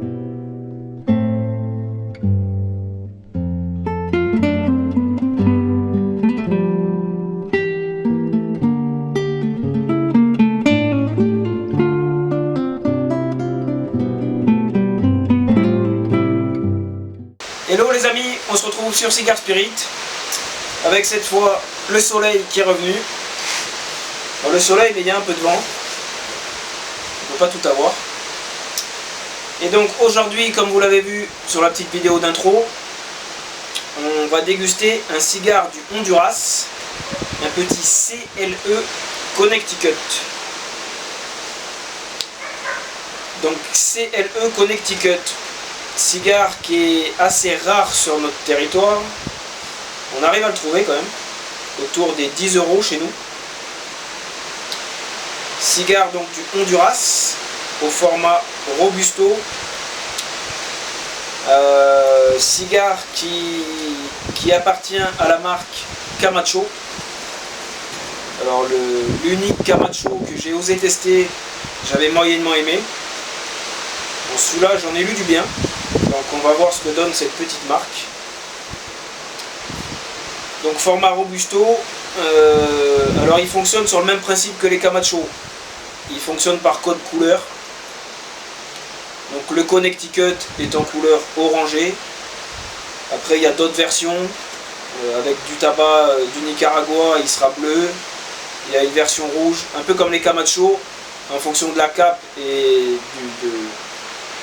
Hello les amis, on se retrouve sur Cigar Spirit avec cette fois le soleil qui est revenu. Alors, le soleil, mais il y a un peu de vent, on ne peut pas tout avoir. Et donc aujourd'hui, comme vous l'avez vu sur la petite vidéo d'intro, on va déguster un cigare du Honduras, un petit CLE Connecticut. Donc CLE Connecticut, cigare qui est assez rare sur notre territoire. On arrive à le trouver quand même, autour des 10 € chez nous. Cigare donc du Honduras, au format Robusto. Cigare qui appartient à la marque Camacho. Alors l'unique Camacho que j'ai osé tester, j'avais moyennement aimé. Bon, celui-là j'en ai lu du bien. Donc on va voir ce que donne cette petite marque. Donc format Robusto, alors il fonctionne sur le même principe que les Camacho. Il fonctionne par code couleur. Donc le Connecticut est en couleur orangée. Après il y a d'autres versions. Avec du tabac du Nicaragua, il sera bleu. Il y a une version rouge, un peu comme les Camacho, en fonction de la cape et de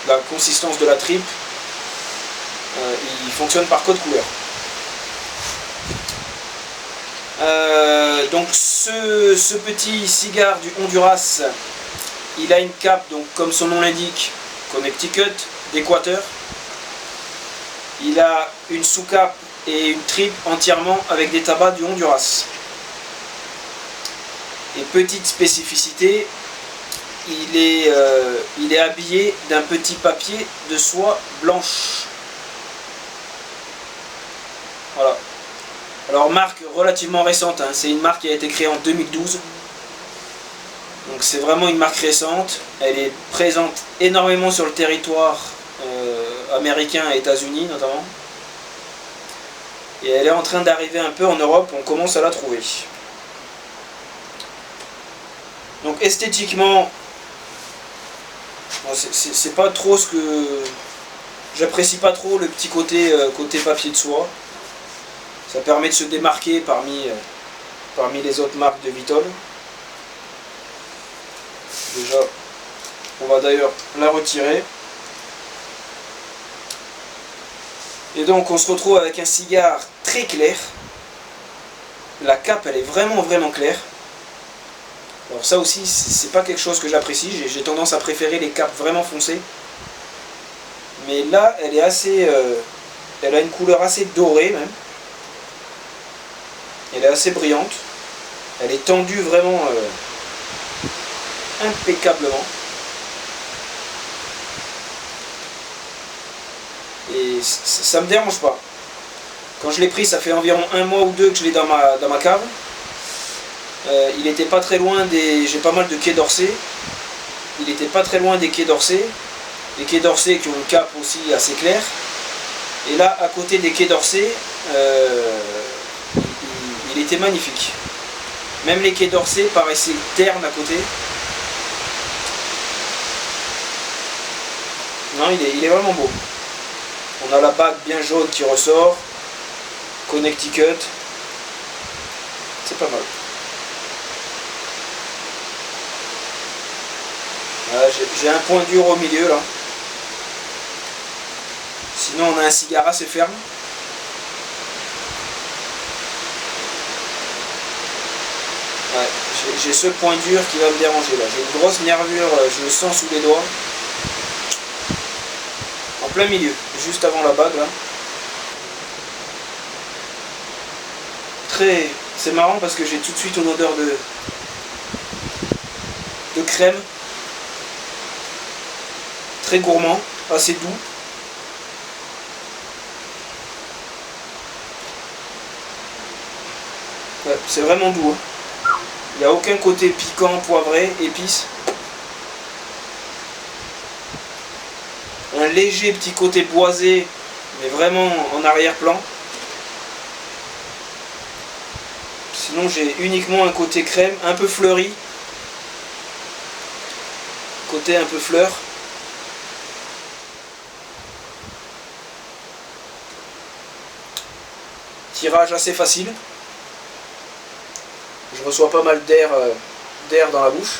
la consistance de la tripe. Il fonctionne par code couleur. Donc ce petit cigare du Honduras, il a une cape, donc comme son nom l'indique, Connecticut, d'Équateur. Il a une sous-cape et une tripe entièrement avec des tabacs du Honduras. Et petite spécificité, il est habillé d'un petit papier de soie blanche. Voilà. Alors marque relativement récente, hein. C'est une marque qui a été créée en 2012. Donc c'est vraiment une marque récente. Elle est présente énormément sur le territoire américain et États-Unis notamment. Et elle est en train d'arriver un peu en Europe, on commence à la trouver. Donc esthétiquement, bon, c'est pas trop ce que... J'apprécie pas trop le petit côté papier de soie. Ça permet de se démarquer parmi les autres marques de Vitol. Déjà, on va d'ailleurs la retirer. Et donc on se retrouve avec un cigare très clair. La cape elle est vraiment claire. Alors ça aussi c'est pas quelque chose que j'apprécie. J'ai tendance à préférer les capes vraiment foncées. Mais là elle est assez... elle a une couleur assez dorée même. Elle est assez brillante. Elle est tendue vraiment impeccablement. Et ça me dérange pas. Quand je l'ai pris, ça fait environ 1 mois ou 2 que je l'ai dans ma cave. Il n'était pas très loin des... J'ai pas mal de quais d'Orsay. Il n'était pas très loin des quais d'Orsay. Les quais d'Orsay qui ont une cape aussi assez claire. Et là, à côté des quais d'Orsay, il était magnifique. Même les quais d'Orsay paraissaient ternes à côté. Non, il est vraiment beau. On a la bague bien jaune qui ressort. Connecticut. C'est pas mal. Voilà, j'ai un point dur au milieu là. Sinon on a un cigare assez ferme. Ouais, j'ai ce point dur qui va me déranger là. J'ai une grosse nervure, je le sens sous les doigts. En plein milieu, juste avant la bague là. C'est marrant parce que j'ai tout de suite une odeur de crème. Très gourmand, assez doux. Ouais, c'est vraiment doux. Hein. Il n'y a aucun côté piquant, poivré, épice. un léger petit côté boisé, mais vraiment en arrière-plan. Sinon j'ai uniquement un côté crème, un peu fleuri. Côté un peu fleur. Tirage assez facile. Je reçois pas mal d'air dans la bouche.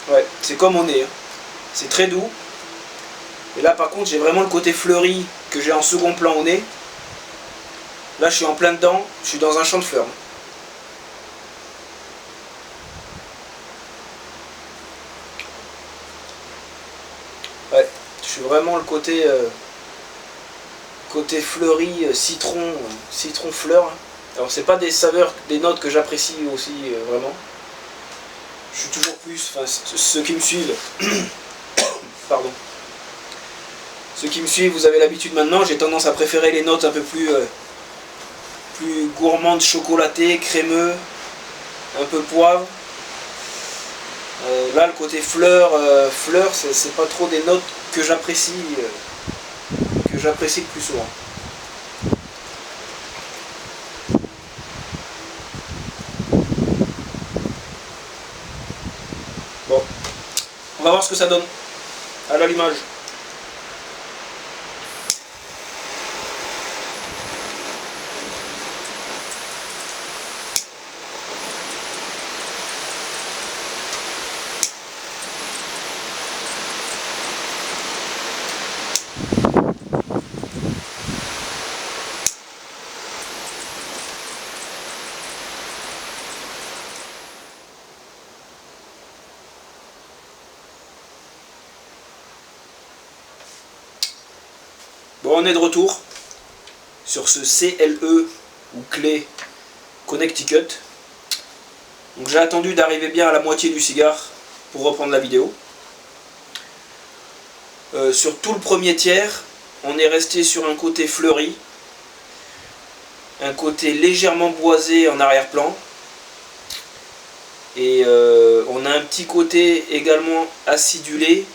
Ouais, c'est comme au nez. Hein. C'est très doux. Et là par contre j'ai vraiment le côté fleuri que j'ai en second plan au nez. Là je suis en plein dedans, je suis dans un champ de fleurs. Ouais, je suis vraiment le côté fleuri, citron fleur. Alors c'est pas des saveurs, des notes que j'apprécie aussi vraiment. Je suis toujours plus, enfin ceux qui me suivent, pardon. Ceux qui me suivent, vous avez l'habitude maintenant, j'ai tendance à préférer les notes un peu plus gourmandes, chocolatées, crémeux, un peu poivre. Là le côté fleur, c'est pas trop des notes que j'apprécie le plus souvent. Bon, on va voir ce que ça donne à l'allumage. Bon, on est de retour sur ce CLE ou clé Connecticut. Donc j'ai attendu d'arriver bien à la moitié du cigare pour reprendre la vidéo. Sur tout le premier tiers, on est resté sur un côté fleuri, un côté légèrement boisé en arrière-plan. Et on a un petit côté également acidulé,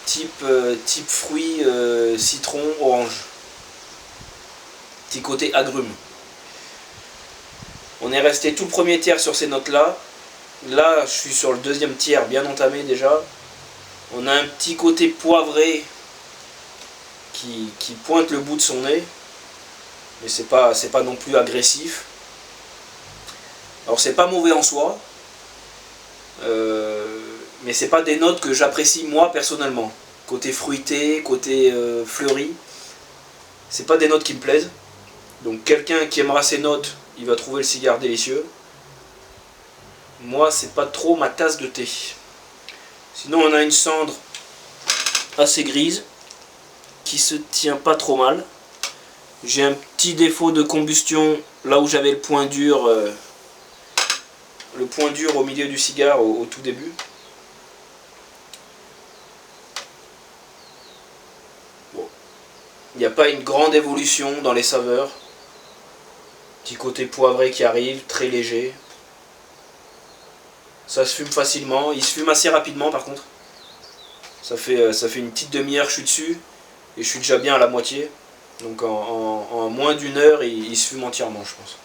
type fruits, citron, orange. Petit côté agrumes. On est resté tout le premier tiers sur ces notes-là. Là, je suis sur le deuxième tiers, bien entamé déjà. On a un petit côté poivré qui pointe le bout de son nez. Mais c'est pas non plus agressif. Alors c'est pas mauvais en soi. Mais c'est pas des notes que j'apprécie moi personnellement. Côté fruité, côté fleuri. C'est pas des notes qui me plaisent. Donc quelqu'un qui aimera ces notes, il va trouver le cigare délicieux. Moi, c'est pas trop ma tasse de thé. Sinon, on a une cendre assez grise qui se tient pas trop mal. J'ai un petit défaut de combustion là où j'avais le point dur au milieu du cigare au tout début. Bon. Il n'y a pas une grande évolution dans les saveurs. Petit côté poivré qui arrive, très léger. Ça se fume facilement, il se fume assez rapidement par contre. Ça fait une petite demi-heure que je suis dessus et je suis déjà bien à la moitié. Donc en moins d'une heure, il se fume entièrement, je pense.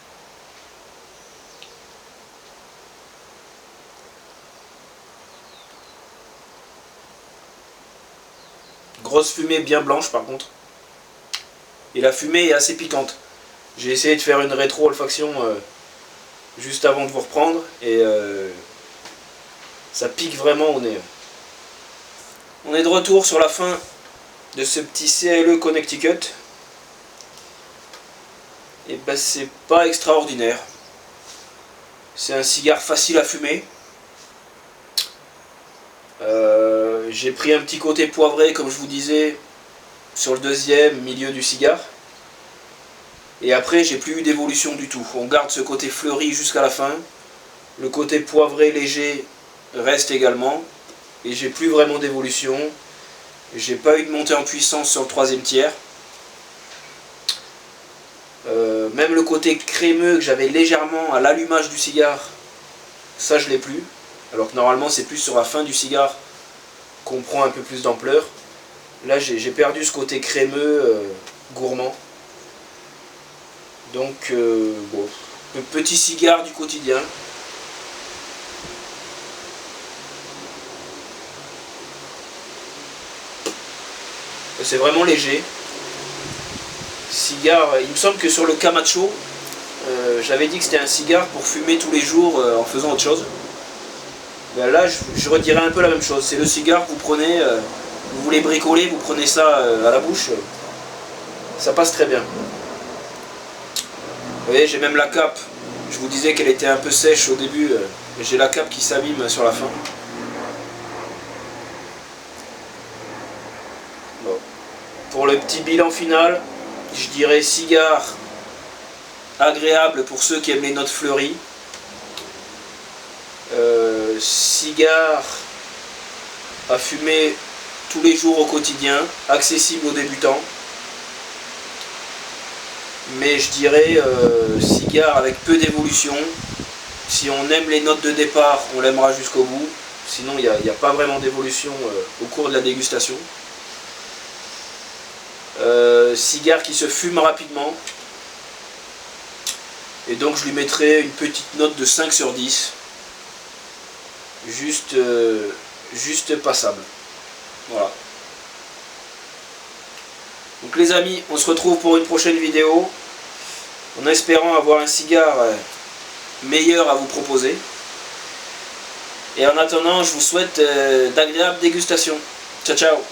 Grosse fumée bien blanche par contre. Et la fumée est assez piquante. J'ai essayé de faire une rétro-olfaction juste avant de vous reprendre et ça pique vraiment au nez. On est de retour sur la fin de ce petit CLE Connecticut. Et ben c'est pas extraordinaire. C'est un cigare facile à fumer. J'ai pris un petit côté poivré comme je vous disais sur le deuxième milieu du cigare. Et après j'ai plus eu d'évolution du tout. On garde ce côté fleuri jusqu'à la fin. Le côté poivré léger reste également. Et j'ai plus vraiment d'évolution. J'ai pas eu de montée en puissance sur le troisième tiers. même le côté crémeux que j'avais légèrement à l'allumage du cigare, ça je l'ai plus. Alors que normalement c'est plus sur la fin du cigare qu'on prend un peu plus d'ampleur. Là j'ai perdu ce côté crémeux, gourmand. Donc bon, le petit cigare du quotidien. C'est vraiment léger. Cigare, il me semble que sur le Camacho, j'avais dit que c'était un cigare pour fumer tous les jours en faisant autre chose. Ben là, je redirais un peu la même chose. C'est le cigare que vous prenez, vous voulez bricoler, vous prenez ça à la bouche. Ça passe très bien. Vous voyez, j'ai même la cape. Je vous disais qu'elle était un peu sèche au début. J'ai la cape qui s'abîme sur la fin. Bon. Pour le petit bilan final, je dirais cigare agréable pour ceux qui aiment les notes fleuries. Cigare à fumer tous les jours au quotidien, accessible aux débutants. Mais je dirais cigare avec peu d'évolution. Si on aime les notes de départ, on l'aimera jusqu'au bout. Sinon, il n'y a pas vraiment d'évolution au cours de la dégustation. Cigare qui se fume rapidement. Et donc je lui mettrai une petite note de 5 sur 10. Juste passable. Voilà. Donc les amis, on se retrouve pour une prochaine vidéo, en espérant avoir un cigare meilleur à vous proposer. Et en attendant, je vous souhaite d'agréables dégustations. Ciao ciao.